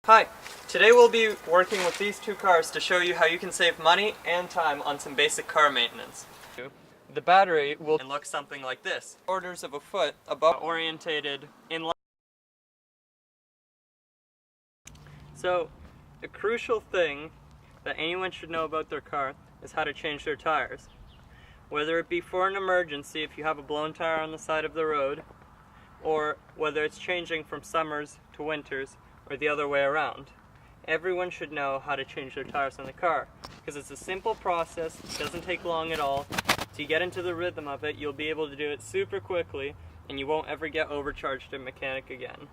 Hi, today we'll be working with these two cars to show you how you can save money and time on some basic car maintenance. The battery will look something like this, quarters of a foot above, orientated in line. So, a crucial thing that anyone should know about their car is how to change their tires. Whether it be for an emergency if you have a blown tire on the side of the road, or whether it's changing from summers to winters, or the other way around. Everyone should know how to change their tires on the car, because it's a simple process, it doesn't take long at all. So you get into the rhythm of it, you'll be able to do it super quickly, and you won't ever get overcharged a mechanic again.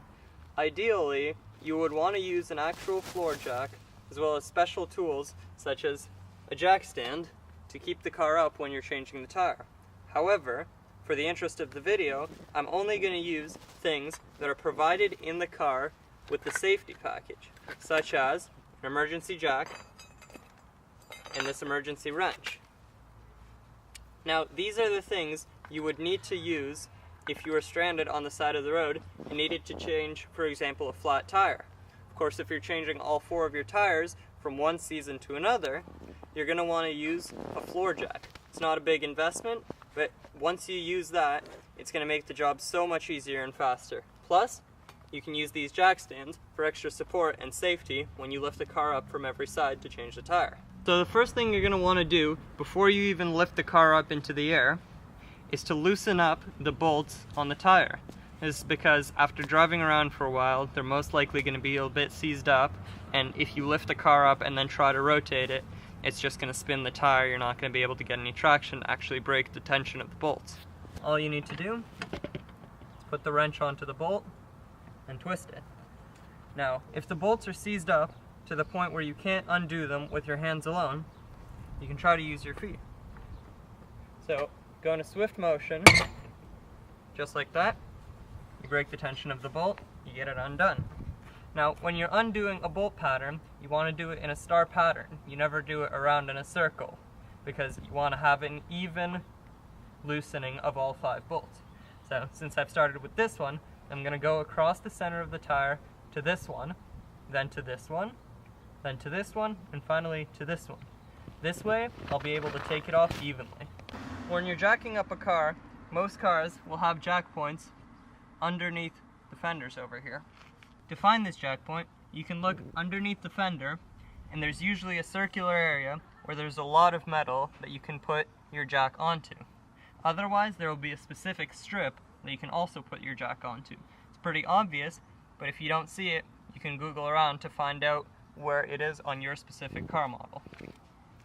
Ideally, you would want to use an actual floor jack, as well as special tools, such as a jack stand, to keep the car up when you're changing the tire. However, for the interest of the video, I'm only going to use things that are provided in the car with the safety package, such as an emergency jack and this emergency wrench. Now, these are the things you would need to use if you were stranded on the side of the road and needed to change, for example, a flat tire. Of course, if you're changing all 4 of your tires from one season to another, you're going to want to use a floor jack. It's not a big investment, but once you use that, it's going to make the job so much easier and faster. Plus, you can use these jack stands for extra support and safety when you lift the car up from every side to change the tire. So the first thing you're going to want to do before you even lift the car up into the air is to loosen up the bolts on the tire. This is because after driving around for a while, they're most likely going to be a bit seized up, and if you lift the car up and then try to rotate it, it's just going to spin the tire. You're not going to be able to get any traction to actually break the tension of the bolts. All you need to do is put the wrench onto the bolt and twist it. Now, if the bolts are seized up to the point where you can't undo them with your hands alone, you can try to use your feet. So, go in a swift motion, just like that. You break the tension of the bolt, you get it undone. Now, when you're undoing a bolt pattern, you want to do it in a star pattern. You never do it around in a circle, because you want to have an even loosening of all 5 bolts. So, since I've started with this one, I'm going to go across the center of the tire to this one, then to this one, then to this one, and finally to this one. This way, I'll be able to take it off evenly. When you're jacking up a car, most cars will have jack points underneath the fenders over here. To find this jack point, you can look underneath the fender, and there's usually a circular area where there's a lot of metal that you can put your jack onto. Otherwise, there will be a specific strip that you can also put your jack onto. It's pretty obvious, but if you don't see it, you can Google around to find out where it is on your specific car model.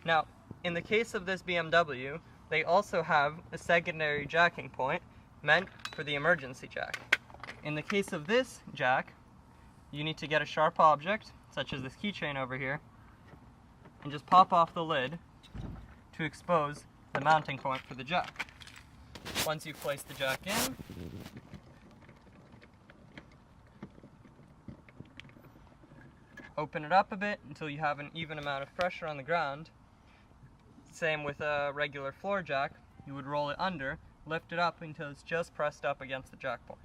Now, in the case of this BMW, they also have a secondary jacking point meant for the emergency jack. In the case of this jack, you need to get a sharp object, such as this keychain over here, and just pop off the lid to expose the mounting point for the jack. Once you've placed the jack in, open it up a bit until you have an even amount of pressure on the ground. Same with a regular floor jack, you would roll it under, lift it up until it's just pressed up against the jack point.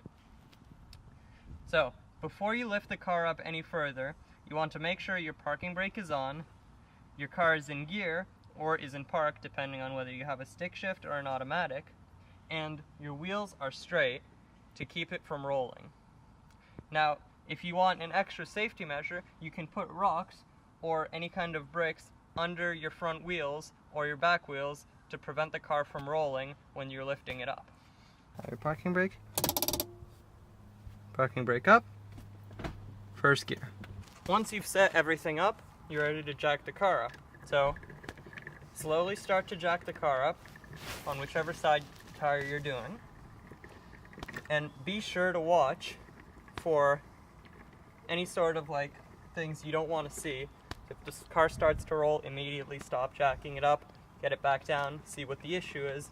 So, before you lift the car up any further, you want to make sure your parking brake is on, your car is in gear, or is in park depending on whether you have a stick shift or an automatic, and your wheels are straight to keep it from rolling. Now, if you want an extra safety measure, you can put rocks or any kind of bricks under your front wheels or your back wheels to prevent the car from rolling when you're lifting it up. Your parking brake up, first gear. Once you've set everything up, you're ready to jack the car up. So, slowly start to jack the car up on whichever side tire you're doing, and be sure to watch for any sort of things you don't want to see. If the car starts to roll, immediately stop jacking it up, get it back down, see what the issue is,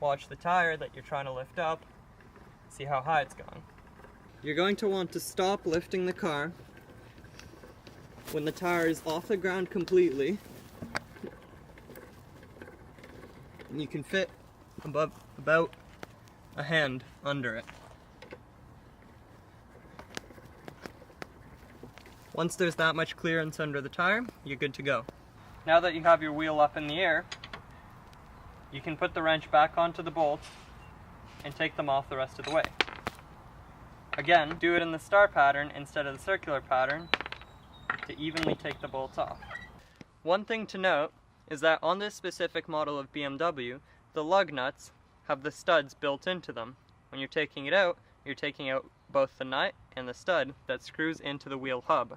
watch the tire that you're trying to lift up, see how high it's going. You're going to want to stop lifting the car when the tire is off the ground completely, and you can fit about a hand under it. Once there's that much clearance under the tire, you're good to go. Now that you have your wheel up in the air, you can put the wrench back onto the bolts and take them off the rest of the way. Again, do it in the star pattern instead of the circular pattern to evenly take the bolts off. One thing to note is that on this specific model of BMW, the lug nuts have the studs built into them. When you're taking out both the nut and the stud that screws into the wheel hub.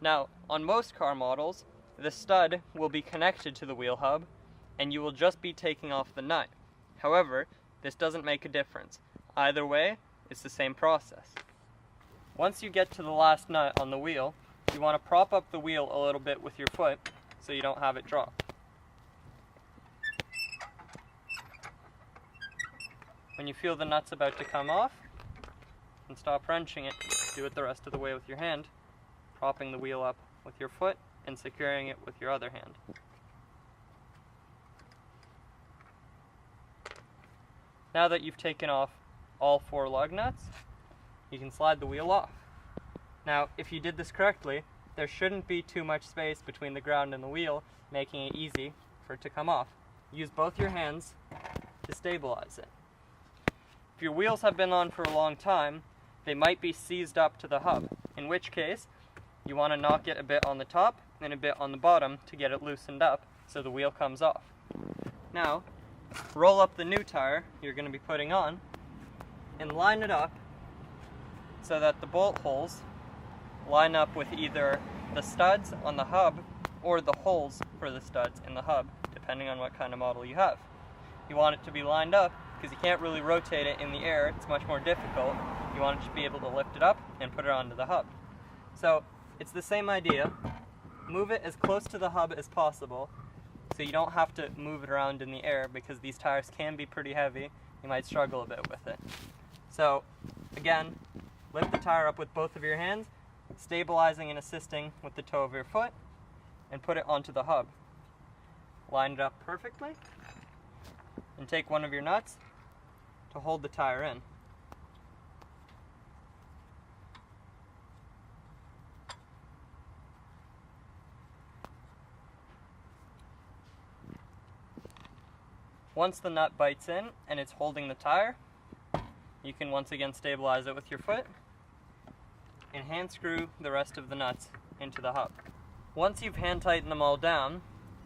Now, on most car models, the stud will be connected to the wheel hub and you will just be taking off the nut. However, this doesn't make a difference. Either way, it's the same process. Once you get to the last nut on the wheel, you want to prop up the wheel a little bit with your foot so you don't have it drop. When you feel the nuts about to come off, and stop wrenching it, do it the rest of the way with your hand, propping the wheel up with your foot and securing it with your other hand. Now that you've taken off all 4 lug nuts, you can slide the wheel off. Now, if you did this correctly, there shouldn't be too much space between the ground and the wheel, making it easy for it to come off. Use both your hands to stabilize it. If your wheels have been on for a long time, they might be seized up to the hub, in which case you want to knock it a bit on the top and a bit on the bottom to get it loosened up so the wheel comes off. Now, roll up the new tire you're going to be putting on and line it up so that the bolt holes line up with either the studs on the hub or the holes for the studs in the hub, depending on what kind of model you have. You want it to be lined up because you can't really rotate it in the air, it's much more difficult. You want it to be able to lift it up and put it onto the hub. So it's the same idea. Move it as close to the hub as possible so you don't have to move it around in the air because these tires can be pretty heavy. You might struggle a bit with it. So again, lift the tire up with both of your hands, stabilizing and assisting with the toe of your foot, and put it onto the hub. Line it up perfectly and take one of your nuts to hold the tire in. Once the nut bites in and it's holding the tire, you can once again stabilize it with your foot and hand screw the rest of the nuts into the hub. Once you've hand tightened them all down,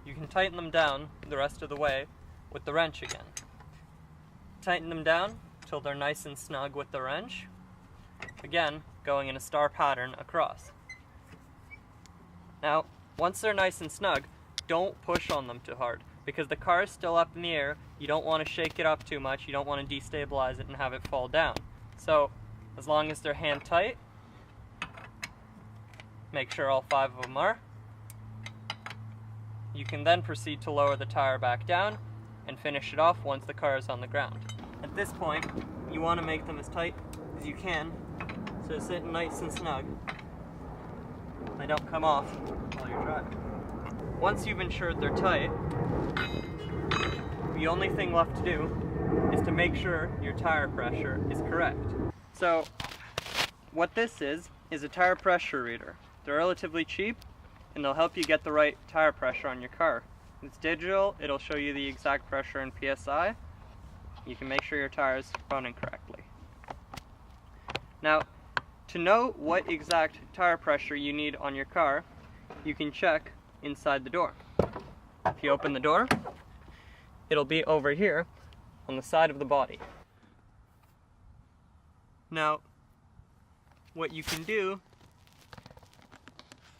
you can tighten them down the rest of the way with the wrench again. Tighten them down till they're nice and snug with the wrench, again going in a star pattern across. Now, once they're nice and snug, don't push on them too hard because the car is still up in the air. You don't want to shake it up too much, you don't want to destabilize it and have it fall down. So as long as they're hand tight, make sure all 5 of them are, you can then proceed to lower the tire back down and finish it off once the car is on the ground. At this point, you want to make them as tight as you can so they sit nice and snug. They don't come off while you're driving. Once you've ensured they're tight, the only thing left to do is to make sure your tire pressure is correct. So what this is a tire pressure reader. They're relatively cheap and they'll help you get the right tire pressure on your car. It's digital, it'll show you the exact pressure in PSI. You can make sure your tire is running correctly. Now, to know what exact tire pressure you need on your car, you can check inside the door. If you open the door, it'll be over here on the side of the body. Now, what you can do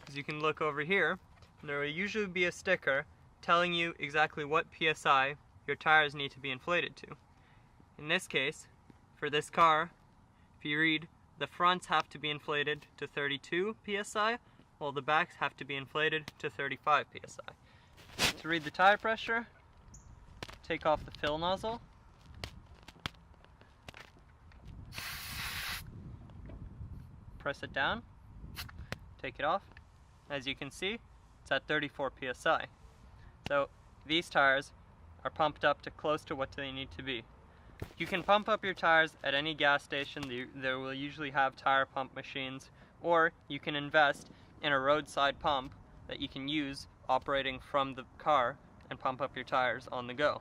is you can look over here, and there will usually be a sticker telling you exactly what PSI your tires need to be inflated to. In this case, for this car, if you read, the fronts have to be inflated to 32 PSI, while the backs have to be inflated to 35 PSI. To read the tire pressure, take off the fill nozzle, press it down, take it off. As you can see, it's at 34 PSI. So these tires are pumped up to close to what they need to be. You can pump up your tires at any gas station. There will usually have tire pump machines, or you can invest and a roadside pump that you can use operating from the car and pump up your tires on the go.